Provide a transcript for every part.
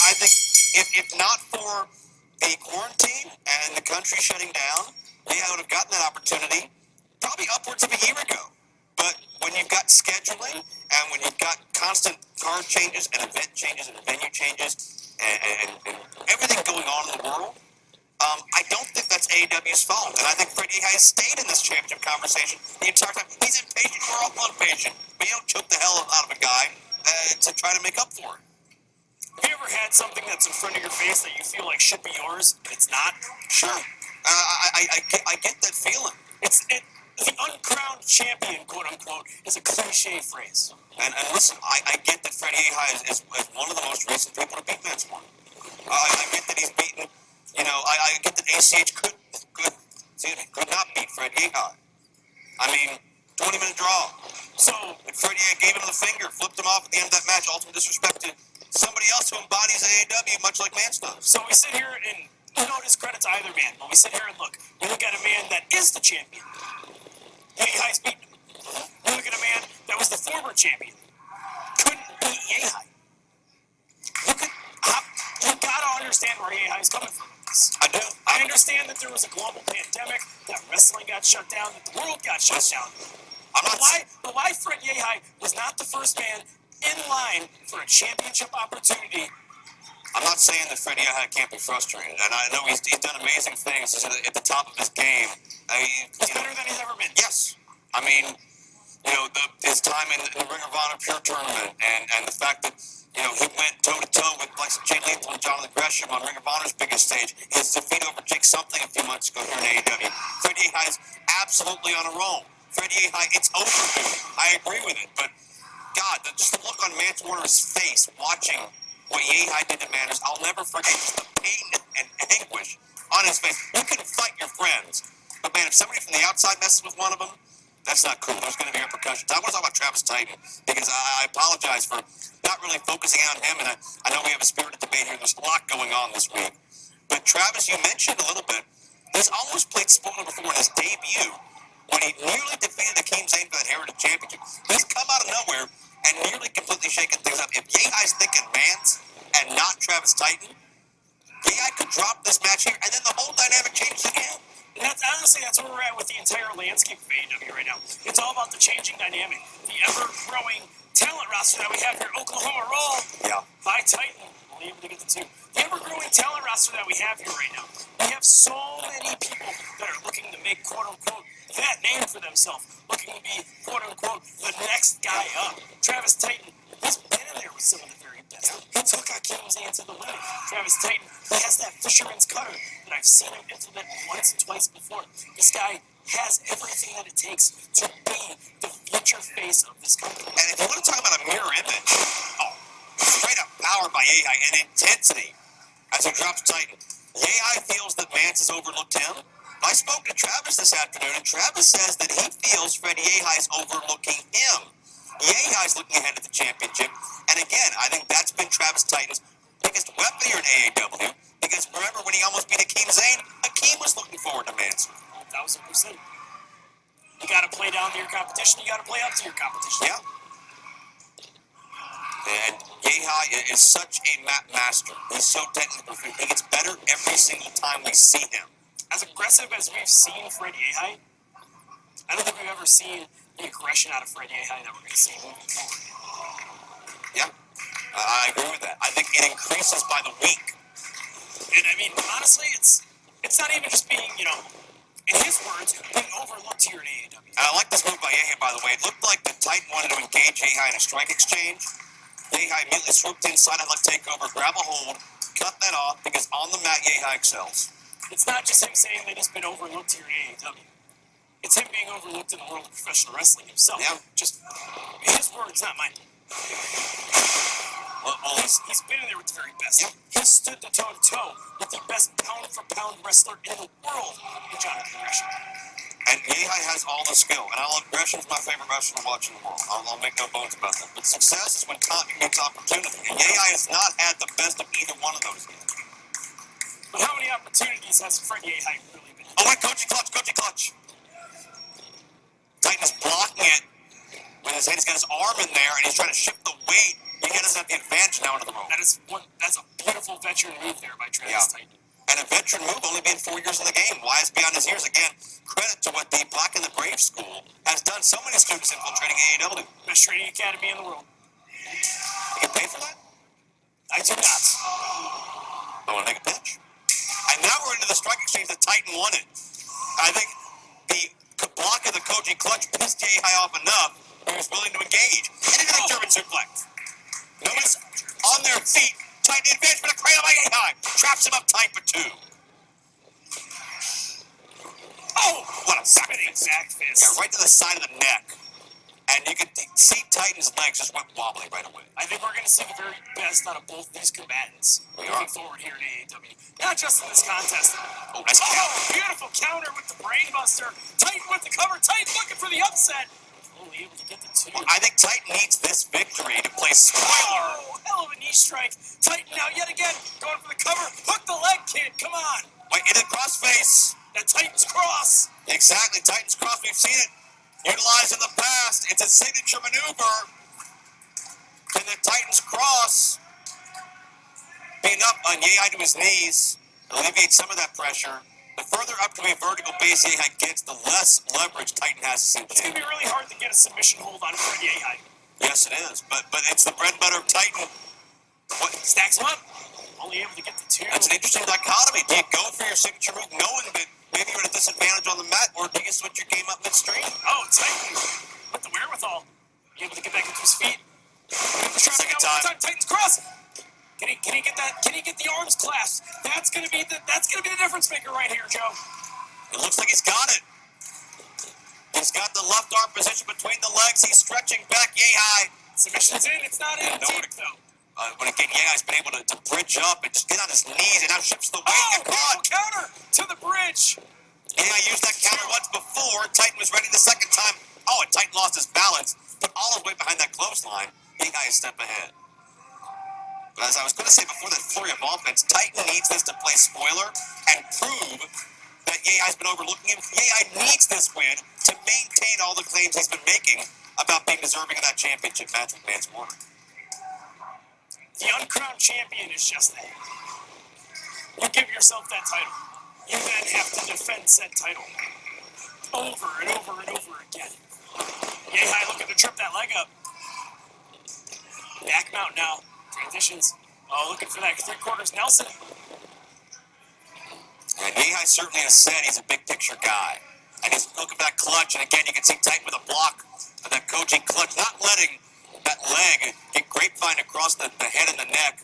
I think if not for the quarantine and the country shutting down, I would have gotten that opportunity probably upwards of a year ago. But when you've got scheduling and when you've got constant card changes and event changes and venue changes and everything going on in the world, I don't think that's AAW's fault. And I think Fred YEHI has stayed in this championship conversation the entire time. He's impatient. We're all impatient. But you don't choke the hell out of a guy to try to make up for it. Have you ever had something that's in front of your face that you feel like should be yours, but it's not? Sure. I get that feeling. The uncrowned champion, quote unquote, is a cliche phrase. And listen, I get that Fred YEHI is one of the most recent people to beat Vince Morgan. I get that he's beaten, I get that ACH could not beat Fred YEHI. I mean, 20-minute draw. So, Fred YEHI gave him the finger, flipped him off at the end of that match, ultimate disrespect to somebody else who embodies AAW, much like Mance does. So we sit here and, discredit to either man, but we sit here and we look at a man that is the champion. YEHI's beaten him. We look at a man that was the former champion. Couldn't beat YEHI. You gotta understand where YEHI's coming from. I do. I understand that there was a global pandemic, that wrestling got shut down, that the world got shut down. But why Fred YEHI was not the first man in line for a championship opportunity? I'm not saying that Fred YEHI can't be frustrated, and I know he's done amazing things. He's at the top of his game. He's better than he's ever been. Yes. I mean, his time in the Ring of Honor Pure Tournament, and the fact that, he went toe-to-toe with like Jay Lethal and Jonathan Gresham on Ring of Honor's biggest stage. His defeat over Jake Something a few months ago here in AAW. Fred YEHI is absolutely on a roll. Fred YEHI, it's overdue. I agree with it, but God, just the look on Mance Warner's face watching what YEHI did to Manners, I'll never forget just the pain and anguish on his face. You can fight your friends, but man, if somebody from the outside messes with one of them, that's not cool. There's going to be repercussions. I want to talk about Travis Titan because I apologize for not really focusing on him, and I know we have a spirited debate here. There's a lot going on this week. But Travis, you mentioned a little bit, he's almost played Spooner before in his debut when he nearly defeated Akeem Zayn for that Heritage Championship. He's come out of nowhere and nearly completely shaken things up. If YEHI's thinking Mance and not Travis Titan, YEHI could drop this match here, and then the whole dynamic changes again. And that's where we're at with the entire landscape of AEW right now. It's all about the changing dynamic, the ever-growing talent roster that we have here. Oklahoma Roll, by Titan, we'll be able to get the two. The ever-growing talent roster that we have here right now. We have so many people that are looking to make, quote-unquote, that name for themselves, looking to be, quote-unquote, the next guy up. Travis Titan, he's been in there with some of the very best. He took Akeem Zayn to the limit. Travis Titan, he has that fisherman's cutter that I've seen him implement once and twice before. This guy has everything that it takes to be the future face of this company. And if you want to talk about a mirror image, straight up power by YEHI and intensity as he drops Titan. YEHI feels that Mance has overlooked him. I spoke to Travis this afternoon, and Travis says that he feels Fred YEHI is overlooking him. YEHI is looking ahead at the championship, and again, I think that's been Travis Titan's biggest weapon here in AAW, because remember when he almost beat Akeem Zayn, Akeem was looking forward to Mance. 1,000%. You got to play down to your competition, you got to play up to your competition. Yeah. And YEHI is such a map master. He's so technical. He gets better every single time we see him. As aggressive as we've seen Fred YEHI, I don't think we've ever seen the aggression out of Fred YEHI that we're going to see moving forward. Yeah, I agree with that. I think it increases by the week. And I mean, honestly, it's not even just being, in his words, being overlooked here in AAW. And I like this move by YEHI, by the way. It looked like the Titan wanted to engage YEHI in a strike exchange. YEHI immediately swooped inside and let takeover, grab a hold, cut that off, because on the mat, YEHI excels. It's not just him saying that he's been overlooked here in AAW. It's him being overlooked in the world of professional wrestling himself. Yeah. Just his words, not mine. Well, he's been in there with the very best. Yeah. He stood toe-to-toe with the best pound-for-pound wrestler in the world, in Jonathan Gresham. And YEHI has all the skill. And I love Gresham's my favorite wrestler to watch in the world. I'll make no bones about that. But success is when continuity meets opportunity. And YEHI has not had the best of either one of those yet. But how many opportunities has Fred YEHI really been? Oh, wait, Koji clutch. Titan is blocking it with his head. He's got his arm in there, and he's trying to shift the weight He doesn't have the advantage now into the rope. That's a beautiful veteran move there by Travis Titan. And a veteran move, only being 4 years in the game. Wise beyond his years. Again, credit to what the Black and the Brave School has done. So many students infiltrating AAW. Best training academy in the world. You get paid for that? I do not. I want to make a pitch. And now we're into the strike exchange that Titan wanted. I think the block of the Koji clutch pissed YEHI off enough. He was willing to engage. And into the German suplex. Notice on their feet. Titan advancement, a cradle by YEHI. Traps him up tight for 2. Oh, what a spinning back fist. Yeah, right to the side of the neck. And you can see Titan's legs just went wobbly right away. I think we're going to see the very best out of both these combatants moving forward here in AAW. Not just in this contest. Oh, nice counter. Beautiful counter with the brainbuster. Titan with the cover. Titan looking for the upset. Only able to get the 2. I think Titan needs this victory to play spoiler. Oh, hell of a knee strike. Titan now yet again going for the cover. Hook the leg, kid. Come on. Wait, into crossface. That Titan's cross. Exactly, Titan's cross. We've seen it utilized in the past. It's a signature maneuver. And the Titan's cross being up on YEHI to his knees, alleviate some of that pressure. The further up to a vertical base YEHI gets, the less leverage Titan has to sink It's going to be really hard to get a submission hold on Fred YEHI. Yes, it is. But it's the bread and butter of Titan. What stacks him up? Only able to get the 2. That's an interesting dichotomy. Do you go for your signature move knowing that maybe you're at a disadvantage on the mat, or do you switch your game up midstream? Oh, Titan with the wherewithal. Able to get back into his feet. Second time. Titan's cross. Can he get that? Can he get the arms clasped? That's gonna be the difference maker right here, Joe. It looks like he's got it. He's got the left arm position between the legs. He's stretching back YEHI. Submission's in. It's not in. Deep though. When again, YEHI's been able to bridge up and just get on his knees and now shifts the weight. Oh, and caught. Counter to the bridge. YEHI used that counter once before. Titan was ready the second time. Oh, and Titan lost his balance. Put all his weight behind that clothesline. YEHI is a step ahead. But as I was going to say before that flurry of offense, Titan needs this to play spoiler and prove that YEHI's been overlooking him. YEHI needs this win to maintain all the claims he's been making about being deserving of that championship match with Vance Warner. The uncrowned champion is just that. You give yourself that title. You then have to defend said title over and over and over again. YEHI looking to trip that leg up. Back mount now. Transitions. Oh, looking for that 3/4 Nelson. And YEHI certainly has said he's a big picture guy. And he's looking for that clutch. And again, you can see Titan with a block of that Koji clutch, not letting that leg get grapevine across the head and the neck.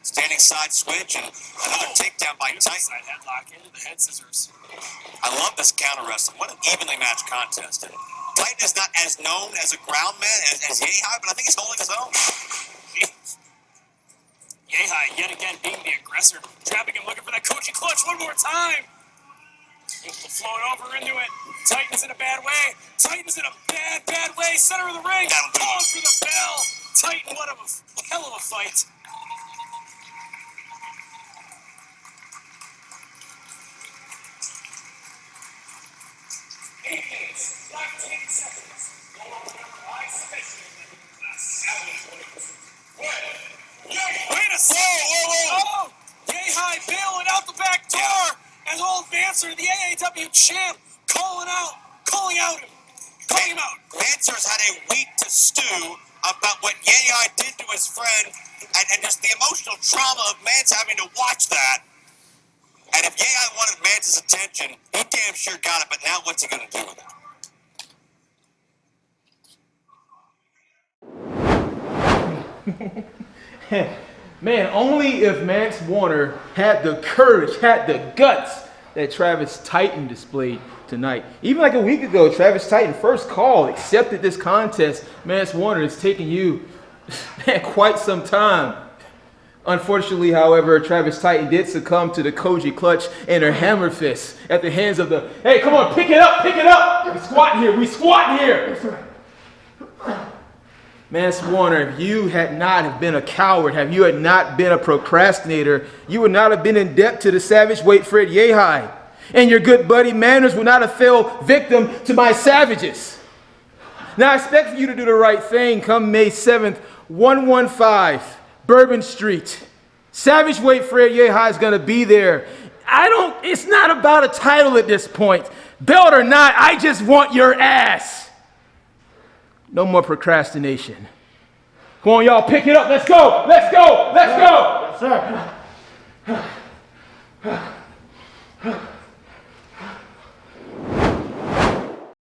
Standing side switch and another takedown by Titan. Side headlock into the head scissors. I love this counter wrestling. What an evenly matched contest. Titan is not as known as a ground man as YEHI, but I think he's holding his own. YEHI yet again being the aggressor. Trapping him, looking for that Koji clutch one more time. Able to float over into it. Titan's in a bad way. Titan's in a bad way. Center of the ring. Calling for the bell. Titan, what a hell of a fight. Wait a second! Oh! YEHI bailing out the back door as old Manser, the AAW champ, calling him out. Manser's had a week to stew about what YEHI did to his friend and just the emotional trauma of Manser having to watch that. And if YEHI wanted Manser's attention, he damn sure got it, but now what's he going to do with it? Man, only if Vance Warner had the courage, had the guts that Travis Titan displayed tonight. Even like a week ago, Travis Titan first called, accepted this contest. Vance Warner is taking you quite some time. Unfortunately, however, Travis Titan did succumb to the Koji clutch and her hammer fist at the hands of the, hey, come on, pick it up. We squat here. Vance Warner, if you had not have been a coward, if you had not been a procrastinator, you would not have been in debt to the Savageweight Fred YEHI. And your good buddy Manners would not have fell victim to my savages. Now I expect for you to do the right thing come May 7th 115 Bourbon Street. Savageweight Fred YEHI is going to be there. It's not about a title at this point. Belt or not, I just want your ass. No more procrastination. Come on, y'all, pick it up. Let's go. Let's go. Let's go. Yes, sir.